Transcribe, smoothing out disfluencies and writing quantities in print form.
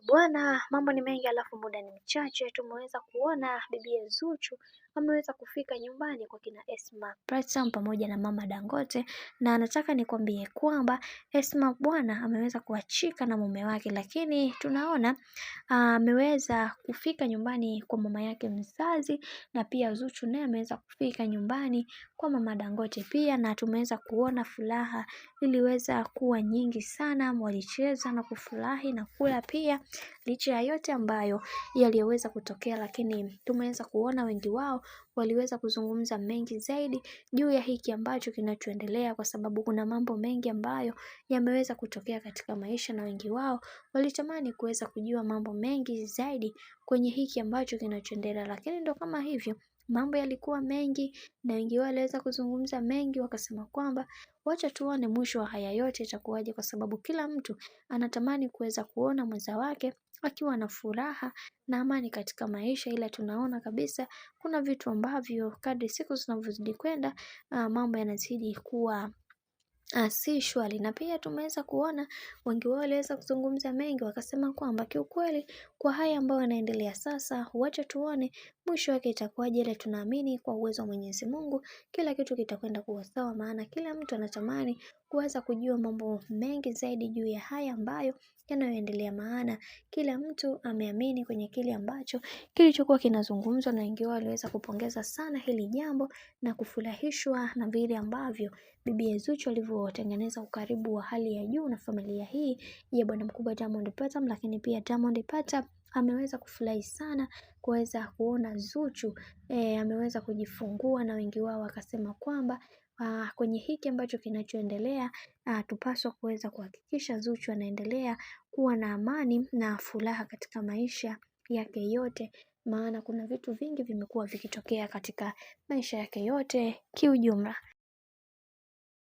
Bwana, mambo ni mengi alafu muda ni mchache. Tumeweza kuona bibi Zuchu ameweza kufika nyumbani kwa kina Esma Pratsam pamoja na mama Dangote, na nataka nikwambie kwamba Esma bwana ameweza kuachika na mume wake, lakini tunaona ameweza kufika nyumbani kwa mama yake mzazi, na pia Zuchu naye ameweza kufika nyumbani kwa mama Dangote pia, na tumeweza kuona furaha iliweza kuwa nyingi sana. Walicheza na kufurahi na kula pia, licha ya yote ambayo yaliyoweza kutokea, lakini tumeweza kuona wengi wao waliweza kuzungumza mengi zaidi juu ya hiki ambacho kinachoendelea, kwa sababu kuna mambo mengi ambayo yameweza kutokea katika maisha, na wengi wao walitamani kuweza kujua mambo mengi zaidi kwenye hiki ambacho kinachoendelea, lakini ndo kama hivyo mambo yalikuwa mengi na wengi wao waliweza kuzungumza mengi, wakasema kwamba wacha tuone mwisho wa haya yote itakuwaje, kwa sababu kila mtu anatamani kuweza kuona mwenza wake akiwa na furaha na amani katika maisha, ila tunaona kabisa kuna vitu ambavyo kadri siku zinavyozidi kwenda mambo yanazidi kuwa si shwari. Na pia tumeweza kuona wengi wao waliweza kuzungumza mengi, wakasema kwamba kiukweli kwa haya ambayo yanaendelea sasa, wacha tuone mwisho wake itakuwaje, ile tunaamini kwa uwezo wa Mwenyezi Mungu kila kitu kitakwenda kuwa sawa, maana kila mtu anatamani kuweza kujua mambo mengi zaidi juu ya haya ambayo yanayoendelea, maana kila mtu ameamini kwenye kile ambacho kilichokuwa kinazungumzwa, na wengi wao waliweza kupongeza sana hili jambo na kufurahishwa na vile ambavyo bibi Zuchu alivyotengeneza ukaribu wa hali ya juu na familia hii ya bwana mkubwa Diamond Platnumz. Lakini pia Diamond Platnumz ameweza kufurahi sana kuweza kuona Zuchu ameweza kujifungua, na wengi wao wakasema kwamba kwenye hiki ambacho kinachoendelea tupaswa kuweza kuhakikisha Zuchu anaendelea kuwa na amani na furaha katika maisha yake yote, maana kuna vitu vingi vimekuwa vikitokea katika maisha yake yote kiujumla.